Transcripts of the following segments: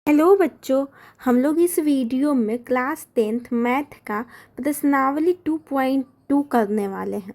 Hello बच्चों। हम लोग इस वीडियो में क्लास 10th मैथ का प्रश्नावली 2.2 करने वाले हैं।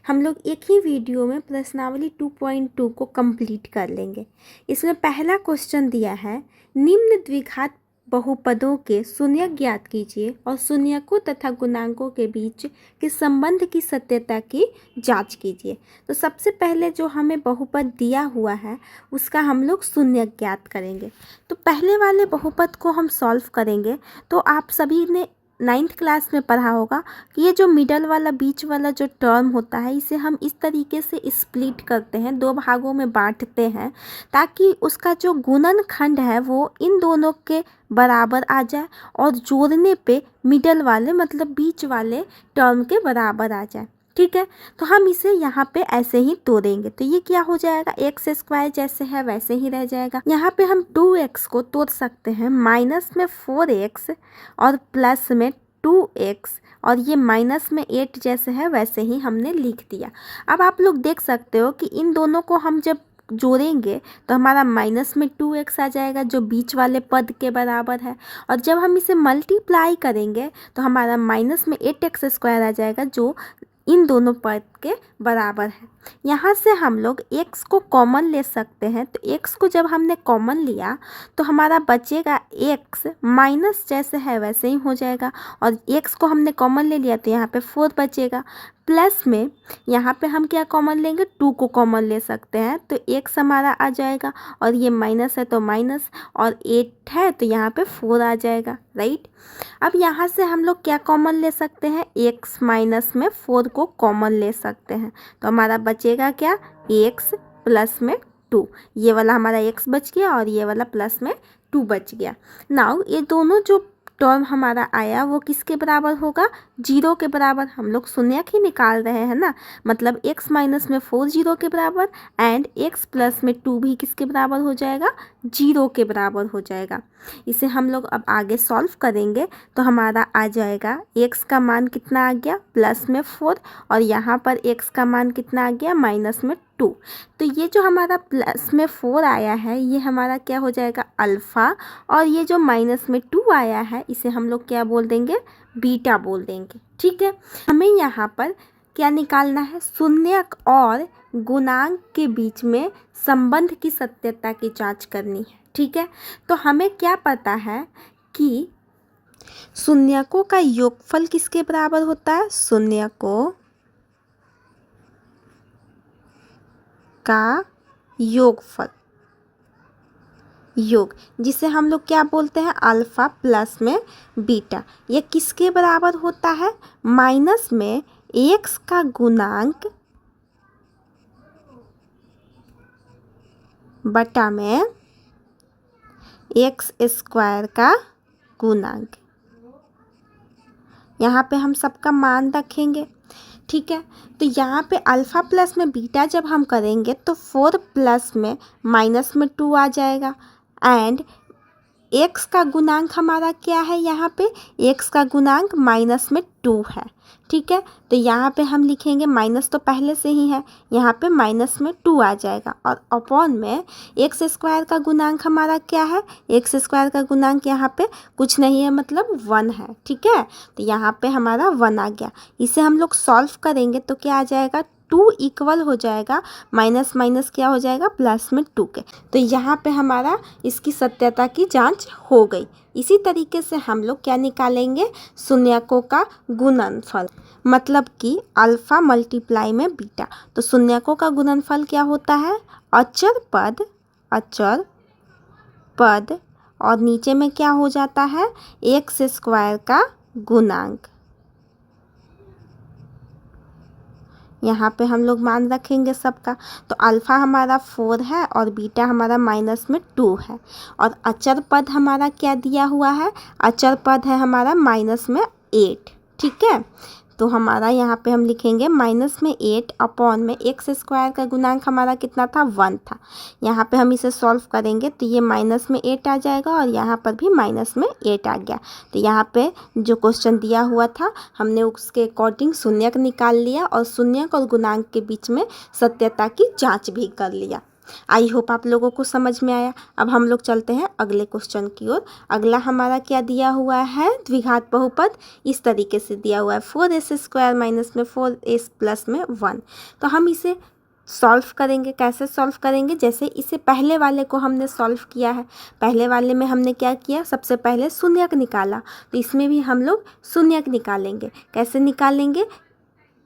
हम लोग एक ही वीडियो में प्रश्नावली 2.2 को कंप्लीट कर लेंगे। इसमें पहला क्वेश्चन दिया है, निम्न द्विघात बहुपदों के शून्यक ज्ञात कीजिए और शून्यकों तथा गुणांकों के बीच के संबंध की सत्यता की जांच कीजिए। तो सबसे पहले जो हमें बहुपद दिया हुआ है उसका हम लोग शून्यक ज्ञात करेंगे। तो पहले वाले बहुपद को हम सॉल्व करेंगे। तो आप सभी ने 9th क्लास में पढ़ा होगा कि ये जो मिडल वाला बीच वाला जो टर्म होता है इसे हम इस तरीके से स्प्लिट करते हैं, दो भागों में बांटते हैं ताकि उसका जो गुणनखंड है वो इन दोनों के बराबर आ जाए और जोड़ने पे मिडल वाले मतलब बीच वाले टर्म के बराबर आ जाए। ठीक है, तो हम इसे यहाँ पे ऐसे ही तोड़ेंगे। तो ये क्या हो जाएगा, एक्स स्क्वायर जैसे है वैसे ही रह जाएगा। यहाँ पे हम 2x को तोड़ सकते हैं, माइनस में 4x और प्लस में 2x, और ये माइनस में 8 जैसे है वैसे ही हमने लिख दिया। अब आप लोग देख सकते हो कि इन दोनों को हम जब जोड़ेंगे तो हमारा माइनस में 2x आ जाएगा जो बीच वाले पद के बराबर है, और जब हम इसे मल्टीप्लाई करेंगे तो हमारा माइनस में 8x स्क्वायर आ जाएगा जो इन दोनों पद के बराबर है। यहाँ से हम लोग x को कॉमन ले सकते हैं। तो x को जब हमने कॉमन लिया तो हमारा बचेगा x, माइनस जैसे है वैसे ही हो जाएगा, और x को हमने कॉमन ले लिया तो यहाँ पे 4 बचेगा। प्लस में यहाँ पे हम क्या कॉमन लेंगे, 2 को कॉमन ले सकते हैं तो x हमारा आ जाएगा, और ये माइनस है तो माइनस, और 8 है तो यहाँ पे 4 आ जाएगा, राइट। अब यहाँ से हम लोग क्या कॉमन ले सकते हैं, x माइनस में 4 को कॉमन ले सकते हैं। तो हमारा बचेगा क्या, x प्लस में 2, ये वाला हमारा x बच गया और ये वाला प्लस में 2 बच गया। नाउ ये दोनों जो टर्म हमारा आया वो किसके बराबर होगा, 0 के बराबर। हम लोग शून्यक ही निकाल रहे हैं ना, मतलब x माइनस में 4 0 के बराबर एंड x प्लस में 2 भी किसके बराबर हो जाएगा, 0 के बराबर हो जाएगा। इसे हम लोग अब आगे सॉल्व करेंगे तो हमारा आ जाएगा x का मान कितना आ गया, प्लस में 4, और यहाँ पर x का मान कितना आ गया, माइनस में 2। तो ये जो हमारा प्लस में 4 आया है ये हमारा क्या हो जाएगा, अल्फ़ा, और ये जो माइनस में 2 आया है इसे हम लोग क्या बोल देंगे, बीटा बोल देंगे। ठीक है, हमें यहाँ पर क्या निकालना है, शून्यक और गुणांक के बीच में संबंध की सत्यता की जांच करनी है। ठीक है, तो हमें क्या पता है कि शून्यकों का योगफल किसके बराबर होता है, शून्यकों का योगफल, योग जिसे हम लोग क्या बोलते हैं, अल्फ़ा प्लस में बीटा, ये किसके बराबर होता है, माइनस में x का गुणांक बटा में x स्क्वायर का गुणांक। यहाँ पे हम सबका मान रखेंगे। ठीक है, तो यहाँ पे अल्फ़ा प्लस में बीटा जब हम करेंगे तो 4 प्लस में माइनस में 2 आ जाएगा, एंड x का गुणांक हमारा क्या है, यहाँ पे x का गुणांक माइनस में 2 है। ठीक है, तो यहाँ पे हम लिखेंगे, माइनस तो पहले से ही है, यहाँ पे माइनस में 2 आ जाएगा, और अपॉन में एक्स स्क्वायर का गुणांक हमारा क्या है, एक्स स्क्वायर का गुणांक यहाँ पे कुछ नहीं है मतलब 1 है। ठीक है, तो यहाँ पे हमारा 1 आ गया। इसे हम लोग सॉल्व करेंगे तो क्या आ जाएगा, 2 इक्वल हो जाएगा, माइनस माइनस क्या हो जाएगा, प्लस में 2 के। तो यहाँ पे हमारा इसकी सत्यता की जांच हो गई। इसी तरीके से हम लोग क्या निकालेंगे, शून्यकों का गुणनफल, मतलब कि अल्फ़ा मल्टीप्लाई में बीटा। तो शून्यकों का गुणनफल क्या होता है, अचर पद और नीचे में क्या हो जाता है, एक्स स्क्वायर का गुणांक। यहाँ पे हम लोग मान रखेंगे सबका। तो अल्फ़ा हमारा 4 है और बीटा हमारा माइनस में 2 है, और अचर पद हमारा क्या दिया हुआ है, अचर पद है हमारा माइनस में 8। ठीक है, तो हमारा यहाँ पे हम लिखेंगे माइनस में 8 अपॉन में एक्स स्क्वायर का गुणांक हमारा कितना था, 1 था। यहाँ पे हम इसे सॉल्व करेंगे तो ये माइनस में 8 आ जाएगा, और यहाँ पर भी माइनस में 8 आ गया। तो यहाँ पे जो क्वेश्चन दिया हुआ था हमने उसके अकॉर्डिंग शून्यक निकाल लिया और शून्यक और गुणांक के बीच में सत्यता की जाँच भी कर लिया। आई होप आप लोगों को समझ में आया। अब हम लोग चलते हैं अगले क्वेश्चन की ओर। अगला हमारा क्या दिया हुआ है, द्विघात बहुपद इस तरीके से दिया हुआ है 4s² माइनस में 4s प्लस में 1। तो हम इसे सॉल्व करेंगे। कैसे सॉल्व करेंगे, जैसे इसे पहले वाले को हमने सॉल्व किया है। पहले वाले में हमने क्या किया, सबसे पहले शून्यक निकाला, तो इसमें भी हम लोग शून्यक निकालेंगे। कैसे निकालेंगे,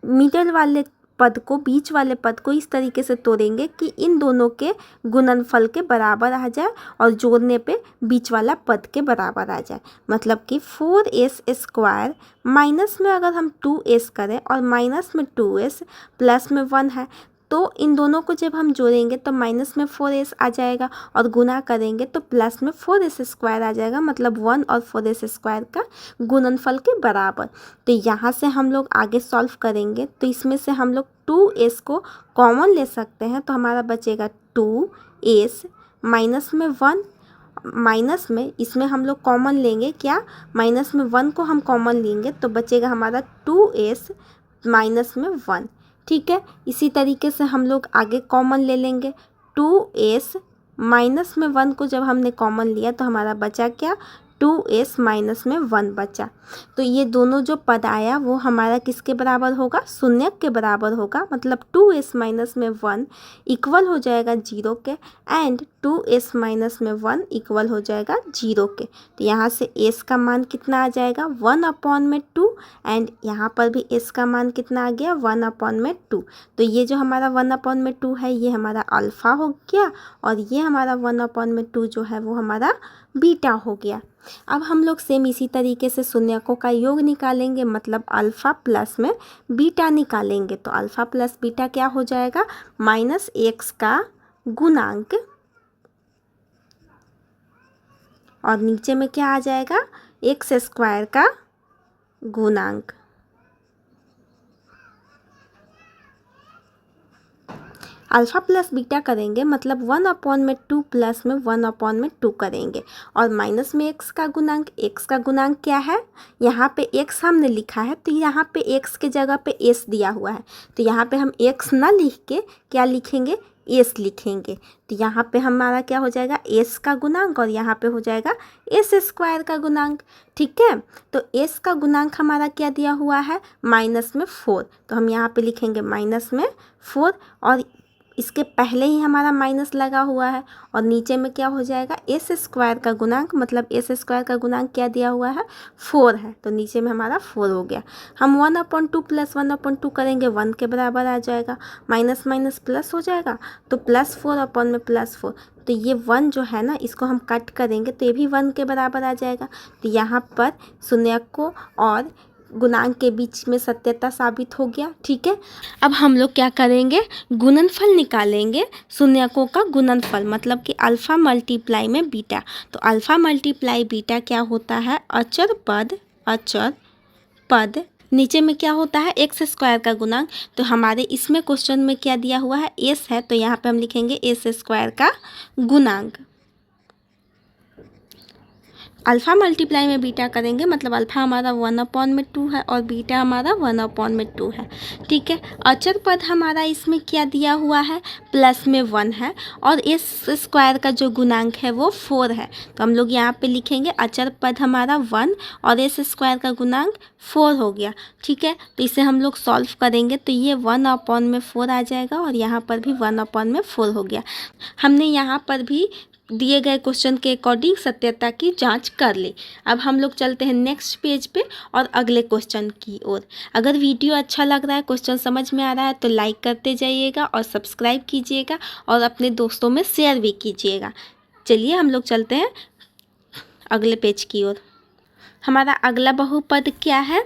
मिडल वाले पद को, बीच वाले पद को इस तरीके से तोड़ेंगे कि इन दोनों के गुणनफल के बराबर आ जाए और जोड़ने पे बीच वाला पद के बराबर आ जाए। मतलब कि 4s² माइनस में अगर हम 2s करें और माइनस में 2s प्लस में 1 है, तो इन दोनों को जब हम जोड़ेंगे तो माइनस में 4s आ जाएगा और गुना करेंगे तो प्लस में 4s² आ जाएगा। मतलब 1 और 4s² का गुणनफल के बराबर। तो यहाँ से हम लोग आगे सॉल्व करेंगे, तो इसमें से हम लोग 2s को कॉमन ले सकते हैं, तो हमारा बचेगा 2s माइनस में 1, माइनस में इसमें हम लोग कॉमन लेंगे क्या, माइनस में 1 को हम कॉमन लेंगे तो बचेगा हमारा 2s माइनस में 1। ठीक है, इसी तरीके से हम लोग आगे कॉमन ले लेंगे। 2s माइनस में 1 को जब हमने कॉमन लिया तो हमारा बचा क्या, 2s माइनस में 1 बचा। तो ये दोनों जो पद आया वो हमारा किसके बराबर होगा, शून्यक के बराबर होगा। मतलब 2s माइनस में 1 इक्वल हो जाएगा 0 के, एंड 2s माइनस में 1 इक्वल हो जाएगा 0 के। तो यहाँ से s का मान कितना आ जाएगा, 1/2, एंड यहाँ पर भी s का मान कितना आ गया, 1/2। तो ये जो हमारा 1/2 है ये हमारा अल्फ़ा हो गया, और ये हमारा 1/2 जो है वो हमारा बीटा हो गया। अब हम लोग सेम इसी तरीके से शून्यकों का योग निकालेंगे, मतलब अल्फ़ा प्लस में बीटा निकालेंगे। तो अल्फ़ा प्लस बीटा क्या हो जाएगा, -x का गुणांक, और नीचे में क्या आ जाएगा, x² का गुणांक। अल्फ़ा प्लस बीटा करेंगे मतलब 1/2 प्लस में 1/2 करेंगे, और माइनस में x का गुणांक। x का गुणांक क्या है, यहाँ पे x हमने लिखा है तो यहाँ पे x के जगह पे s दिया हुआ है, तो यहाँ पे हम x ना लिख के क्या लिखेंगे, s लिखेंगे। तो यहाँ पे हमारा क्या हो जाएगा, s का गुणांक, और यहाँ पे हो जाएगा s² का गुणांक। ठीक है, तो s का गुणांक हमारा क्या दिया हुआ है, माइनस में 4, तो हम यहाँ पे लिखेंगे माइनस में 4, और इसके पहले ही हमारा माइनस लगा हुआ है, और नीचे में क्या हो जाएगा, s² का गुणांक। मतलब s² का गुणांक क्या दिया हुआ है, 4 है, तो नीचे में हमारा 4 हो गया। हम 1/2 प्लस 1/2 करेंगे, 1 के बराबर आ जाएगा, माइनस माइनस प्लस हो जाएगा, तो +4/+4। तो ये 1 जो है ना, इसको हम कट करेंगे तो ये भी 1 के बराबर आ जाएगा। तो यहाँ पर शून्यकों और गुणांक के बीच में सत्यता साबित हो गया। ठीक है, अब हम लोग क्या करेंगे, गुणनफल निकालेंगे, शून्यकों का गुणनफल, मतलब कि अल्फ़ा मल्टीप्लाई में बीटा। तो अल्फ़ा मल्टीप्लाई बीटा क्या होता है, अचर पद नीचे में क्या होता है, x² का गुणांक। तो हमारे इसमें क्वेश्चन में क्या दिया हुआ है, s है, तो यहाँ पे हम लिखेंगे s² का गुणांक। अल्फ़ा मल्टीप्लाई में बीटा करेंगे, मतलब अल्फ़ा हमारा 1/2 है और बीटा हमारा 1/2 है। ठीक है, अचर पद हमारा इसमें क्या दिया हुआ है, प्लस में 1 है, और s² का जो गुणांक है वो 4 है। तो हम लोग यहाँ पे लिखेंगे अचर पद हमारा 1 और s² का गुणांक 4 हो गया। ठीक है, तो इसे हम लोग सॉल्व करेंगे तो ये 1/4 आ जाएगा, और यहाँ पर भी 1/4 हो गया। हमने यहाँ पर भी दिए गए क्वेश्चन के अकॉर्डिंग सत्यता की जांच कर ली। अब हम लोग चलते हैं नेक्स्ट पेज पे और अगले क्वेश्चन की ओर। अगर वीडियो अच्छा लग रहा है, क्वेश्चन समझ में आ रहा है तो लाइक करते जाइएगा और सब्सक्राइब कीजिएगा और अपने दोस्तों में शेयर भी कीजिएगा। चलिए हम लोग चलते हैं अगले पेज की ओर। हमारा अगला बहुपद क्या है,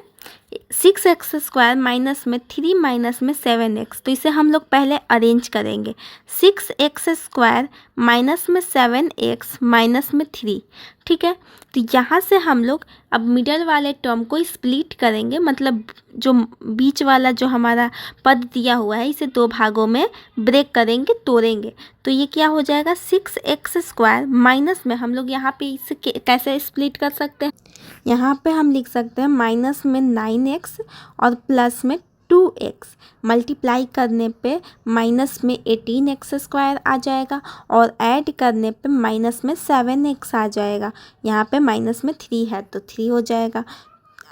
6x² माइनस में 3 माइनस में 7x। तो इसे हम लोग पहले अरेंज करेंगे, 6x² माइनस में 7x माइनस में 3। ठीक है, तो यहाँ से हम लोग अब मिडल वाले टर्म को स्प्लिट करेंगे, मतलब जो बीच वाला जो हमारा पद दिया हुआ है इसे 2 भागों में ब्रेक करेंगे, तोड़ेंगे। तो ये क्या हो जाएगा, 6x² माइनस में हम लोग यहाँ पे इसे कैसे स्प्लिट कर सकते हैं, यहाँ पे हम लिख सकते हैं माइनस में 9x और प्लस में 2x मल्टीप्लाई करने पे माइनस में 18x² आ जाएगा और ऐड करने पे माइनस में 7x आ जाएगा। यहाँ पे माइनस में 3 है तो 3 हो जाएगा।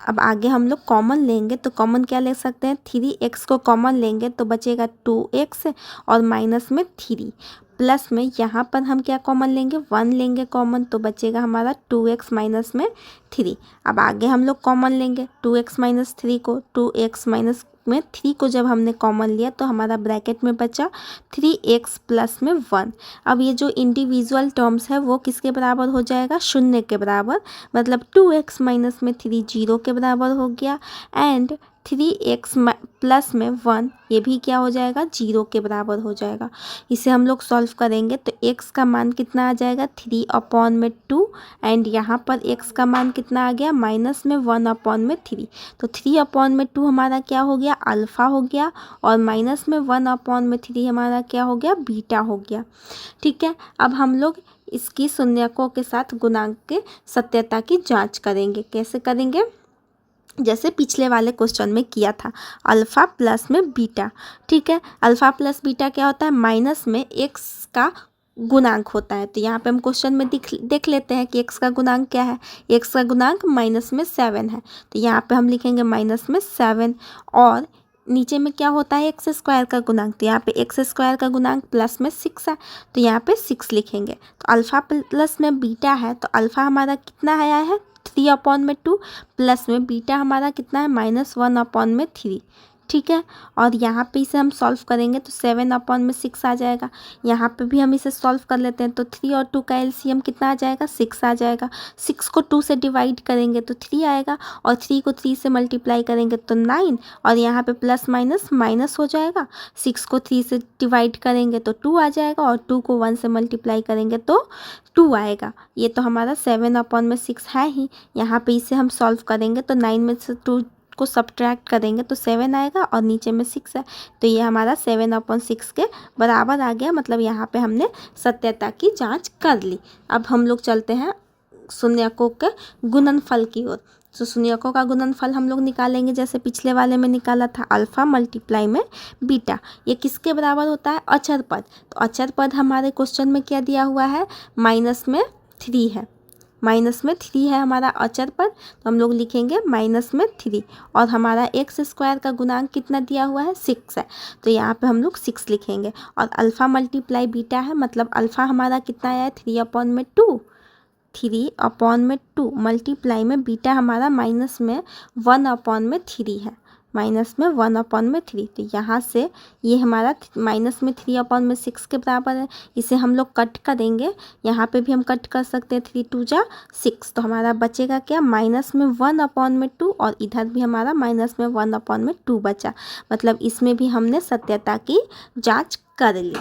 अब आगे हम लोग कॉमन लेंगे तो कॉमन क्या ले सकते हैं, 3x को कॉमन लेंगे तो बचेगा 2x और माइनस में 3 प्लस में यहाँ पर हम क्या कॉमन लेंगे, 1 लेंगे कॉमन तो बचेगा हमारा 2x माइनस में 3। अब आगे हम लोग कॉमन लेंगे 2x माइनस 3 को, 2x माइनस में 3 को जब हमने कॉमन लिया तो हमारा ब्रैकेट में बचा 3x प्लस में 1। अब ये जो इंडिविजुअल टर्म्स है वो किसके बराबर हो जाएगा, शून्य के बराबर, मतलब 2x माइनस में 3 0 के बराबर हो गया एंड 3x प्लस में 1 ये भी क्या हो जाएगा, 0 के बराबर हो जाएगा। इसे हम लोग सॉल्व करेंगे तो x का मान कितना आ जाएगा, 3/2 एंड यहाँ पर x का मान कितना आ गया, माइनस में 1/3। तो 3/2 हमारा क्या हो गया, अल्फ़ा हो गया और माइनस में 1/3 हमारा क्या हो गया, बीटा हो गया। ठीक है, अब हम लोग इसकी शून्यकों के साथ गुणांक के सत्यता की जाँच करेंगे। कैसे करेंगे, जैसे पिछले वाले क्वेश्चन में किया था, अल्फ़ा प्लस में बीटा। ठीक है, अल्फ़ा प्लस बीटा क्या होता है, माइनस में x का गुणांक होता है। तो यहाँ पे हम क्वेश्चन में देख लेते हैं कि x का गुणांक क्या है, x का गुणांक माइनस में 7 है। तो यहाँ पे हम लिखेंगे माइनस में 7 और नीचे में क्या होता है, x² का गुणांक, तो यहाँ पे x² का गुणांक प्लस में 6 है तो यहाँ पे 6 लिखेंगे। तो अल्फ़ा प्लस में बीटा है तो अल्फ़ा हमारा कितना आया है, 3/2 प्लस में बीटा हमारा कितना है, -1/3। ठीक है, और यहाँ पे इसे हम सॉल्व करेंगे तो 7/6 आ जाएगा। यहाँ पे भी हम इसे सॉल्व कर लेते हैं तो 3 और 2 का एलसीएम कितना आ जाएगा, 6 आ जाएगा। 6 को 2 से डिवाइड करेंगे तो 3 आएगा और 3 को 3 से मल्टीप्लाई करेंगे तो 9 और यहाँ पे प्लस माइनस माइनस हो जाएगा। 6 को 3 से डिवाइड करेंगे तो 2 आ जाएगा और 2 को 1 से मल्टीप्लाई करेंगे तो 2 आएगा। ये तो हमारा 7/6 है ही। यहाँ पे इसे हम सॉल्व करेंगे तो 9 में से 2 को सब्ट्रैक्ट करेंगे तो 7 आएगा और नीचे में 6 है तो ये हमारा 7/6 के बराबर आ गया। मतलब यहाँ पे हमने सत्यता की जांच कर ली। अब हम लोग चलते हैं शून्यकों के गुणनफल की ओर। तो शून्यकों का गुणनफल हम लोग निकालेंगे जैसे पिछले वाले में निकाला था, अल्फ़ा मल्टीप्लाई में बीटा। ये किसके बराबर होता है, अचर पद। तो अचर पद हमारे क्वेश्चन में क्या दिया हुआ है, -3 है। -3 है हमारा अचर पद, तो हम लोग लिखेंगे -3 और हमारा x² का गुणांक कितना दिया हुआ है, 6 है तो यहाँ पे हम लोग 6 लिखेंगे। और अल्फ़ा मल्टीप्लाई बीटा है, मतलब अल्फ़ा हमारा कितना आया है, 3/2 मल्टीप्लाई में बीटा हमारा माइनस में 1/3 है, -1/3। तो यहाँ से ये हमारा -3/6 के बराबर है। इसे हम लोग कट करेंगे, यहाँ पे भी हम कट कर सकते हैं, 3 2 जा 6 तो हमारा बचेगा क्या, -1/2 और इधर भी हमारा -1/2 बचा। मतलब इसमें भी हमने सत्यता की जांच कर ली।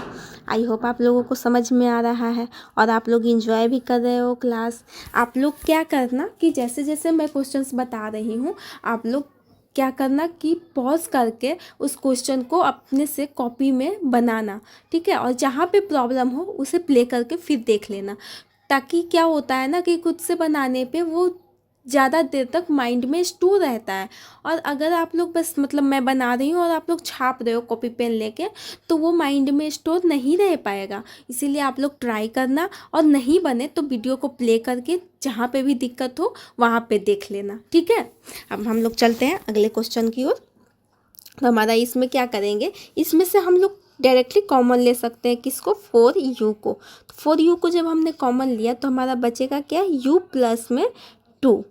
आई होप आप लोगों को समझ में आ रहा है और आप लोग इंजॉय भी कर रहे हो क्लास। आप लोग क्या करना कि जैसे जैसे मैं क्वेश्चंस बता रही हूँ, आप लोग क्या करना कि पॉज करके उस क्वेश्चन को अपने से कॉपी में बनाना। ठीक है, और जहाँ पे प्रॉब्लम हो उसे प्ले करके फिर देख लेना, ताकि क्या होता है ना कि खुद से बनाने पे वो ज़्यादा देर तक माइंड में स्टोर रहता है। और अगर आप लोग बस मतलब मैं बना रही हूँ और आप लोग छाप रहे हो कॉपी पेन लेके, तो वो माइंड में स्टोर नहीं रह पाएगा। इसीलिए आप लोग ट्राई करना और नहीं बने तो वीडियो को प्ले करके जहाँ पे भी दिक्कत हो वहाँ पे देख लेना। ठीक है, अब हम लोग चलते हैं अगले क्वेश्चन की ओर। तो हमारा इसमें क्या करेंगे, इसमें से हम लोग डायरेक्टली कॉमन ले सकते हैं किसको, 4u को। 4u को जब हमने कॉमन लिया तो हमारा बचेगा क्या, u प्लस में 2।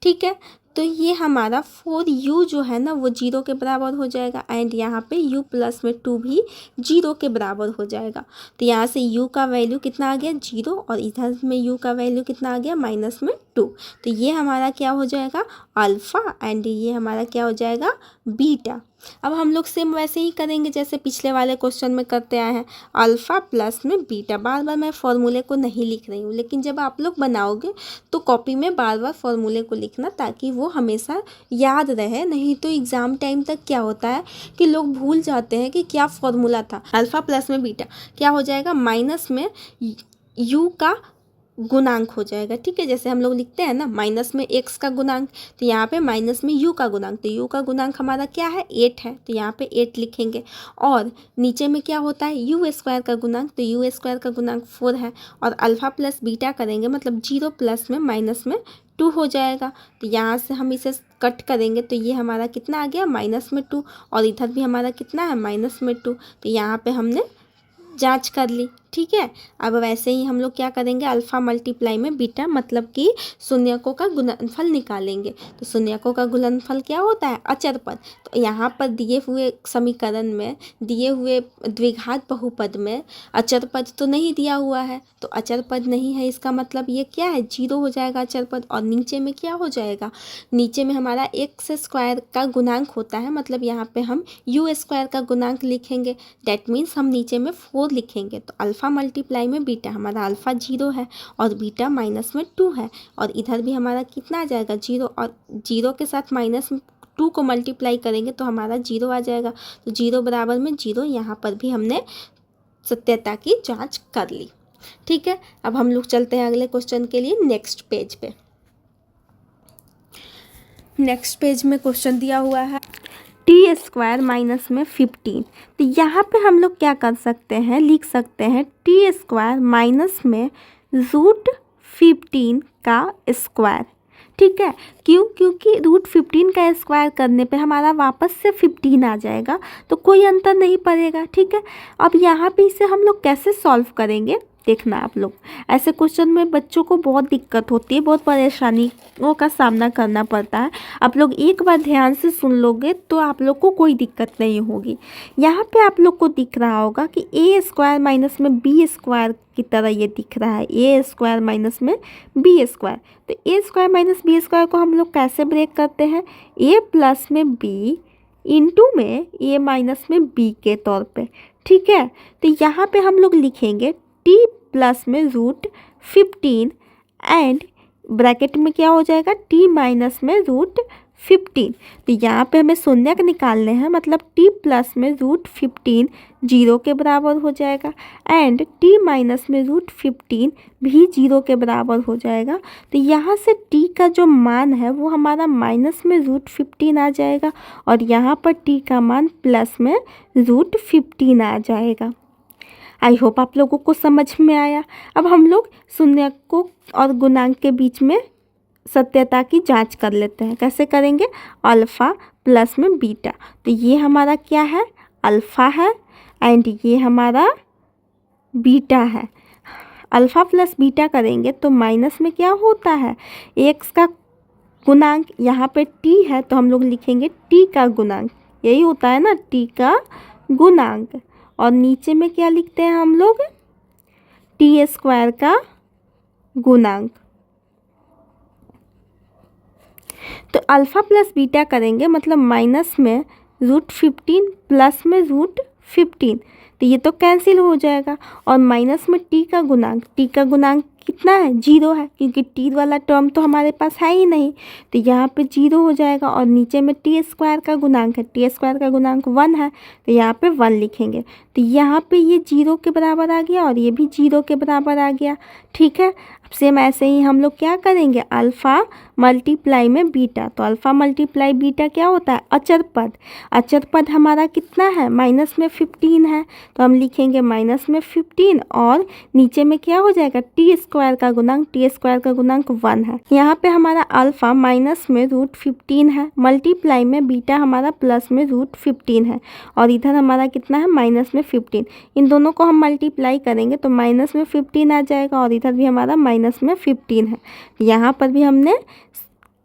ठीक है, तो ये हमारा 4u जो है ना वो 0 के बराबर हो जाएगा एंड यहाँ पे u प्लस में 2 भी 0 के बराबर हो जाएगा। तो यहाँ से u का वैल्यू कितना आ गया, 0 और इधर में u का वैल्यू कितना आ गया, -2। तो ये हमारा क्या हो जाएगा, अल्फ़ा एंड ये हमारा क्या हो जाएगा, बीटा। अब हम लोग सेम वैसे ही करेंगे जैसे पिछले वाले क्वेश्चन में करते आए हैं, अल्फ़ा प्लस में बीटा। बार बार मैं फॉर्मूले को नहीं लिख रही हूँ, लेकिन जब आप लोग बनाओगे तो कॉपी में बार बार फॉर्मूले को लिखना ताकि वो हमेशा याद रहे। नहीं तो एग्ज़ाम टाइम तक क्या होता है कि लोग भूल जाते हैं कि क्या फॉर्मूला था। अल्फ़ा प्लस में बीटा क्या हो जाएगा, माइनस में u का गुणांक हो जाएगा। ठीक है, जैसे हम लोग लिखते हैं ना माइनस में x का गुणांक, तो यहाँ पे माइनस में u का गुणांक, तो u का गुणांक हमारा क्या है 8 है, तो यहाँ पे 8 लिखेंगे। और नीचे में क्या होता है u स्क्वायर का गुणांक, तो u स्क्वायर का गुणांक 4 है। और अल्फ़ा प्लस बीटा करेंगे मतलब 0 प्लस में माइनस में 2 हो जाएगा। तो यहाँ से हम इसे कट करेंगे तो ये हमारा कितना आ गया माइनस में 2, और इधर भी हमारा कितना है माइनस में 2। तो यहाँ पे हमने जांच कर ली। ठीक है, अब वैसे ही हम लोग क्या करेंगे अल्फ़ा मल्टीप्लाई में बीटा मतलब कि शून्यकों का गुणनफल निकालेंगे। तो शून्यकों का गुणनफल क्या होता है अचर पद। तो यहाँ पर दिए हुए समीकरण में दिए हुए द्विघात बहुपद में अचर पद तो नहीं दिया हुआ है, तो अचर पद नहीं है इसका मतलब ये क्या है 0 हो जाएगा अचर पद। और नीचे में क्या हो जाएगा, नीचे में हमारा एक्स स्क्वायर का गुणांक होता है, मतलब यहाँ पे हम यू स्क्वायर का गुणांक लिखेंगे। दैट मीन्स हम नीचे में 4 लिखेंगे। तो अल्फ़ा मल्टीप्लाई में बीटा, हमारा अल्फ़ा 0 है और बीटा माइनस में 2 है, और इधर भी हमारा कितना आ जाएगा 0, और 0 के साथ माइनस 2 को मल्टीप्लाई करेंगे तो हमारा 0 आ जाएगा। तो 0 बराबर में 0, यहाँ पर भी हमने सत्यता की जांच कर ली। ठीक है, अब हम लोग चलते हैं अगले क्वेश्चन के लिए नेक्स्ट पेज पे। नेक्स्ट पेज में क्वेश्चन दिया हुआ है टी स्क्वायर माइनस में 15। तो यहाँ पे हम लोग क्या कर सकते हैं, लिख सकते हैं टी स्क्वायर माइनस में √15 का स्क्वायर। ठीक है, क्यों, क्योंकि √15 का स्क्वायर करने पे हमारा वापस से 15 आ जाएगा, तो कोई अंतर नहीं पड़ेगा। ठीक है, अब यहाँ पे इसे हम लोग कैसे सॉल्व करेंगे देखना आप लोग। ऐसे क्वेश्चन में बच्चों को बहुत दिक्कत होती है, बहुत परेशानियों का सामना करना पड़ता है। आप लोग एक बार ध्यान से सुन लोगे तो आप लोग को कोई दिक्कत नहीं होगी। यहाँ पे आप लोग को दिख रहा होगा कि ए स्क्वायर माइनस में बी स्क्वायर की तरह ये दिख रहा है, ए स्क्वायर माइनस में बी स्क्वायर। तो ए स्क्वायर माइनस बी स्क्वायर को हम लोग कैसे ब्रेक करते हैं, ए प्लस में बी इंटू में ए माइनस में बी के तौर पे। ठीक है, तो यहाँ पे हम लोग लिखेंगे टी प्लस में √15 एंड ब्रैकेट में क्या हो जाएगा टी माइनस में √15। तो यहाँ पे हमें शून्यक निकालने हैं, मतलब टी प्लस में √15 0 के बराबर हो जाएगा एंड टी माइनस में √15 भी 0 के बराबर हो जाएगा। तो यहाँ से टी का जो मान है वो हमारा माइनस में √15 आ जाएगा और यहाँ पर टी का मान प्लस में √15 आ जाएगा। आई होप आप लोगों को समझ में आया। अब हम लोग शून्यकों और गुणांक के बीच में सत्यता की जांच कर लेते हैं। कैसे करेंगे, अल्फ़ा प्लस में बीटा। तो ये हमारा क्या है अल्फ़ा है एंड ये हमारा बीटा है। अल्फ़ा प्लस बीटा करेंगे तो माइनस में क्या होता है एक्स का गुणांक, यहाँ पे टी है तो हम लोग लिखेंगे टी का गुणांक, यही होता है ना टी का गुणांक। और नीचे में क्या लिखते हैं हम लोग टी स्क्वायर का गुणांक। तो अल्फ़ा प्लस बीटा करेंगे मतलब माइनस में √15 प्लस में √15, तो ये तो कैंसिल हो जाएगा। और माइनस में टी का गुणांक कितना है 0 है, क्योंकि टी वाला टर्म तो हमारे पास है ही नहीं, तो यहाँ पे 0 हो जाएगा। और नीचे में टी स्क्वायर का गुणांक है, टी स्क्वायर का गुणांक 1 है, तो यहाँ पे 1 लिखेंगे। तो यहाँ पे ये 0 के बराबर आ गया और ये भी 0 के बराबर आ गया। ठीक है, अब सेम ऐसे ही हम लोग क्या करेंगे अल्फ़ा मल्टीप्लाई में बीटा। तो अल्फ़ा मल्टीप्लाई बीटा क्या होता है अचर पद। अचर पद हमारा कितना है माइनस में 15 है, तो हम लिखेंगे माइनस में 15 और नीचे में क्या हो जाएगा टी स्क्वायर का गुणांक, टी स्क्वायर का गुणांक 1 है। यहाँ पे हमारा अल्फ़ा माइनस में √15 है, मल्टीप्लाई में बीटा हमारा प्लस में √15 है और इधर हमारा कितना है माइनस में 15। इन दोनों को हम मल्टीप्लाई करेंगे तो माइनस में 15 आ जाएगा और इधर भी हमारा माइनस में 15 है। यहाँ पर भी हमने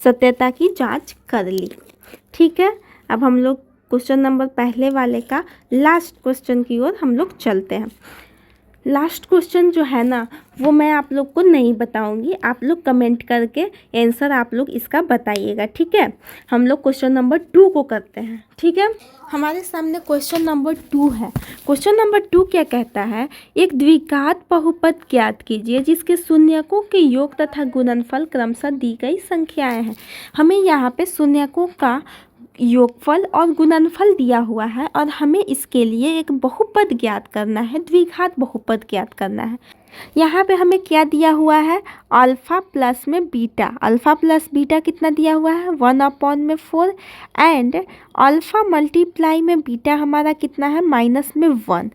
सत्यता की जांच कर ली। ठीक है, अब हम लोग क्वेश्चन नंबर पहले वाले का लास्ट क्वेश्चन की ओर हम लोग चलते हैं। लास्ट क्वेश्चन जो है ना वो मैं आप लोग को नहीं बताऊंगी, आप लोग कमेंट करके आंसर आप लोग इसका बताइएगा। ठीक है, हम लोग क्वेश्चन नंबर 2 को करते हैं। ठीक है, हमारे सामने क्वेश्चन नंबर 2 है। क्वेश्चन नंबर 2 क्या कहता है, एक द्विघात बहुपद ज्ञात कीजिए जिसके शून्यकों के योग तथा गुणनफल क्रमशः दी गई संख्याएं हैं। हमें यहाँ पे शून्यकों का योगफल और गुणनफल दिया हुआ है और हमें इसके लिए एक बहुपद ज्ञात करना है, द्विघात बहुपद ज्ञात करना है। यहाँ पे हमें क्या दिया हुआ है, अल्फ़ा प्लस में बीटा, अल्फ़ा प्लस बीटा कितना दिया हुआ है 1/4 एंड अल्फ़ा मल्टीप्लाई में बीटा हमारा कितना है -1।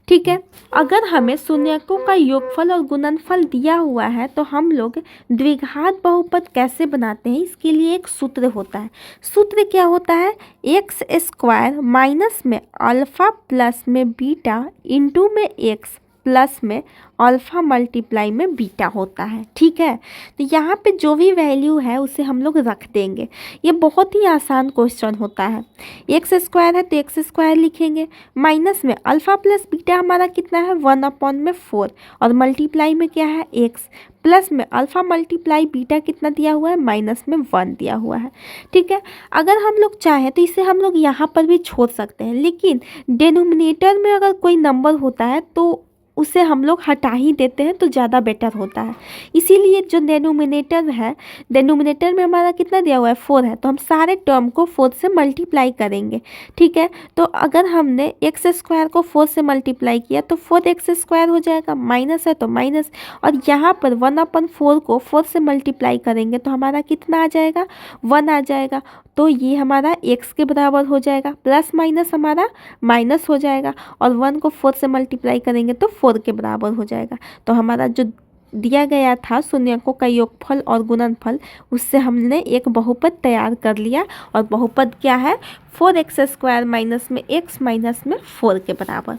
ठीक है, अगर हमें शून्यकों का योगफल और गुणनफल दिया हुआ है तो हम लोग द्विघात बहुपद कैसे बनाते हैं, इसके लिए एक सूत्र होता है। सूत्र क्या होता है, x² माइनस में अल्फ़ा प्लस में बीटा इंटू में x प्लस में अल्फ़ा मल्टीप्लाई में बीटा होता है। ठीक है, तो यहाँ पे जो भी वैल्यू है उसे हम लोग रख देंगे। ये बहुत ही आसान क्वेश्चन होता है। x² है तो x² लिखेंगे, माइनस में अल्फ़ा प्लस बीटा हमारा कितना है 1/4 और मल्टीप्लाई में क्या है x प्लस में अल्फ़ा मल्टीप्लाई बीटा कितना दिया हुआ है -1 दिया हुआ है। ठीक है, अगर हम लोग चाहें तो इसे हम लोग यहाँ पर भी छोड़ सकते हैं, लेकिन डिनोमिनेटर में अगर कोई नंबर होता है तो उसे हम लोग हटा ही देते हैं तो ज़्यादा बेटर होता है। इसीलिए जो डिनोमिनेटर है, डिनोमिनेटर में हमारा कितना दिया हुआ है 4 है, तो हम सारे टर्म को 4 से मल्टीप्लाई करेंगे। ठीक है, तो अगर हमने x² को 4 से मल्टीप्लाई किया तो 4x² हो जाएगा, माइनस है तो माइनस, और यहाँ पर 1/4 को 4 से मल्टीप्लाई करेंगे तो हमारा कितना आ जाएगा 1 आ जाएगा। तो ये हमारा x के बराबर हो जाएगा, प्लस माइनस हमारा माइनस हो जाएगा, और 1 को 4 से मल्टीप्लाई करेंगे तो 4 के बराबर हो जाएगा। तो हमारा जो दिया गया था शून्यकों का योगफल और गुणनफल, उससे हमने एक बहुपद तैयार कर लिया, और बहुपद क्या है 4x² माइनस में x माइनस में 4 के बराबर।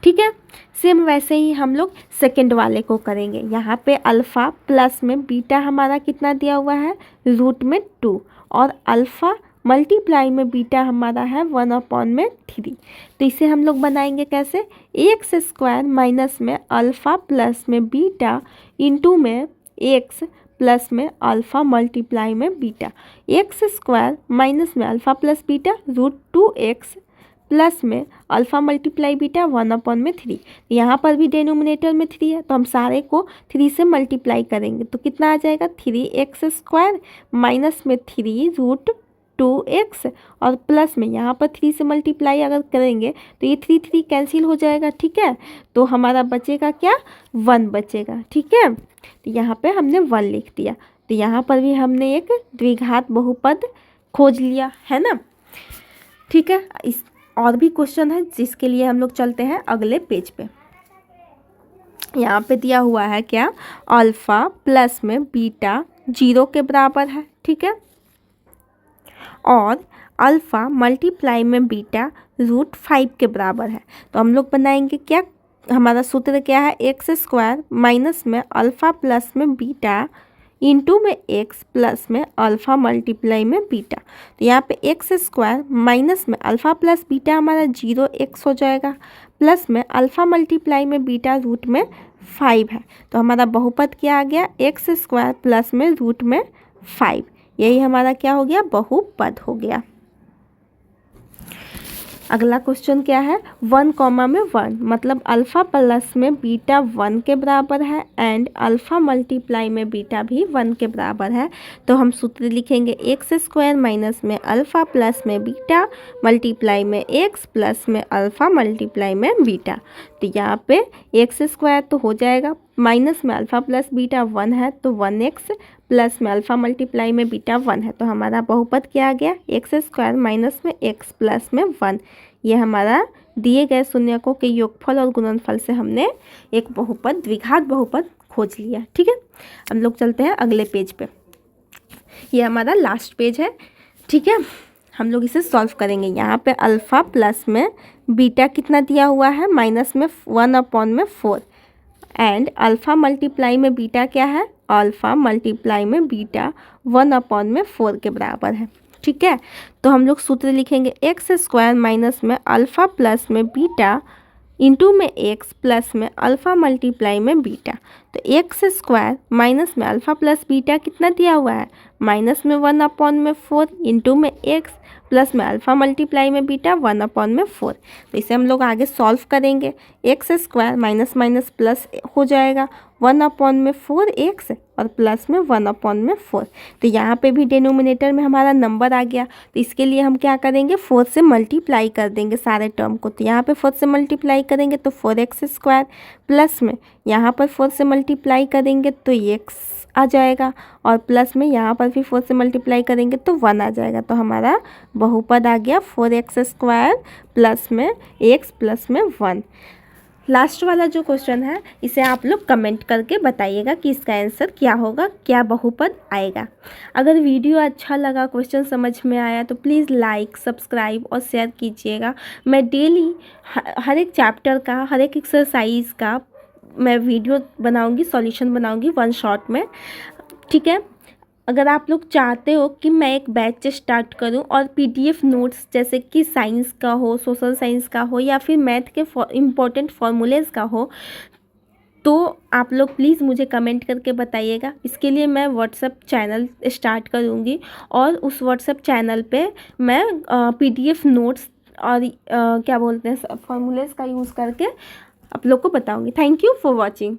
ठीक है, सेम वैसे ही हम लोग सेकंड वाले को करेंगे। यहाँ पे अल्फ़ा प्लस में बीटा हमारा कितना दिया हुआ है √2 और अल्फ़ा मल्टीप्लाई में बीटा हमारा है 1/3। तो इसे हम लोग बनाएंगे कैसे, x² माइनस में अल्फ़ा प्लस में बीटा इंटू में x प्लस में अल्फ़ा मल्टीप्लाई में बीटा, x² माइनस में alpha plus beta √2x plus में अल्फ़ा मल्टीप्लाई बीटा 1/3। यहाँ पर भी डिनोमिनेटर में 3 है तो हम सारे को 3 से मल्टीप्लाई करेंगे तो कितना आ जाएगा 3x² माइनस में 3√2x और प्लस में यहाँ पर 3 से मल्टीप्लाई अगर करेंगे तो ये 3 कैंसिल हो जाएगा। ठीक है, तो हमारा बचेगा क्या 1 बचेगा। ठीक है, तो यहाँ पे हमने 1 लिख दिया। तो यहाँ पर भी हमने एक द्विघात बहुपद खोज लिया है ना। ठीक है, इस और भी क्वेश्चन है जिसके लिए हम लोग चलते हैं अगले पेज पे। यहाँ पे दिया हुआ है क्या, अल्फ़ा प्लस में बीटा 0 के बराबर है। ठीक है, और अल्फ़ा मल्टीप्लाई में बीटा √5 के बराबर है। तो हम लोग बनाएंगे क्या, हमारा सूत्र क्या है x² माइनस में अल्फ़ा प्लस में बीटा इंटू में x प्लस में अल्फ़ा मल्टीप्लाई में बीटा। तो यहाँ पे x² माइनस में अल्फ़ा प्लस बीटा हमारा 0x हो जाएगा, प्लस में अल्फ़ा मल्टीप्लाई में बीटा √5 है। तो हमारा बहुपद क्या आ गया x² प्लस में √5, यही हमारा क्या हो गया बहुपद हो गया। अगला क्वेश्चन क्या है 1,1 मतलब अल्फ़ा प्लस में बीटा 1 के बराबर है एंड अल्फ़ा मल्टीप्लाई में बीटा भी 1 के बराबर है। तो हम सूत्र लिखेंगे x² माइनस में अल्फ़ा प्लस में बीटा मल्टीप्लाई में x प्लस में अल्फ़ा मल्टीप्लाई में बीटा। तो यहाँ पे x² तो हो जाएगा, माइनस में अल्फ़ा प्लस बीटा 1 है तो 1x प्लस में अल्फ़ा मल्टीप्लाई में बीटा 1 है। तो हमारा बहुपद क्या आ गया x² माइनस में x प्लस में 1। ये हमारा दिए गए शून्यकों के योगफल और गुणनफल से हमने एक बहुपद द्विघात बहुपद खोज लिया। ठीक है, हम लोग चलते हैं अगले पेज पे। ये हमारा लास्ट पेज है। ठीक है, हम लोग इसे सॉल्व करेंगे। यहाँ पे अल्फ़ा प्लस में बीटा कितना दिया हुआ है माइनस में 1/4 एंड अल्फ़ा मल्टीप्लाई में बीटा क्या है, अल्फ़ा मल्टीप्लाई में बीटा 1/4 के बराबर है। ठीक है, तो हम लोग सूत्र लिखेंगे x² माइनस में अल्फ़ा प्लस में बीटा इंटू में x प्लस में अल्फ़ा मल्टीप्लाई में बीटा। तो x² माइनस में अल्फ़ा प्लस बीटा कितना दिया हुआ है माइनस में 1/4 इंटू में x प्लस में अल्फ़ा मल्टीप्लाई में बीटा 1/4। तो इसे हम लोग आगे सॉल्व करेंगे, x² माइनस माइनस प्लस हो जाएगा 1/4x और प्लस में 1/4। तो यहाँ पे भी डिनोमिनेटर में हमारा नंबर आ गया, तो इसके लिए हम क्या करेंगे, 4 से मल्टीप्लाई कर देंगे सारे टर्म को। तो यहाँ पे 4 से मल्टीप्लाई करेंगे तो 4x² प्लस में यहाँ पर 4 से मल्टीप्लाई करेंगे तो x आ जाएगा, और प्लस में यहाँ पर भी 4 से मल्टीप्लाई करेंगे तो 1 आ जाएगा। तो हमारा बहुपद आ गया 4x² प्लस में x प्लस में 1। लास्ट वाला जो क्वेश्चन है इसे आप लोग कमेंट करके बताइएगा कि इसका आंसर क्या होगा, क्या बहुपद आएगा। अगर वीडियो अच्छा लगा, क्वेश्चन समझ में आया तो प्लीज़ लाइक, सब्सक्राइब और शेयर कीजिएगा। मैं डेली हर एक चैप्टर का, हर एक एक्सरसाइज का मैं वीडियो बनाऊंगी, सॉल्यूशन बनाऊंगी 1 शॉट में, ठीक है। अगर आप लोग चाहते हो कि मैं एक बैच स्टार्ट करूं और PDF नोट्स जैसे कि साइंस का हो, सोशल साइंस का हो, या फिर मैथ के इम्पोर्टेंट फार्मूलेज़ का हो, तो आप लोग प्लीज़ मुझे कमेंट करके बताइएगा। इसके लिए मैं व्हाट्सएप चैनल स्टार्ट करूंगी और उस व्हाट्सएप चैनल पे मैं PDF नोट्स और क्या बोलते हैं फार्मूलेज़ का यूज़ करके आप लोग को बताऊंगी। Thank you for watching.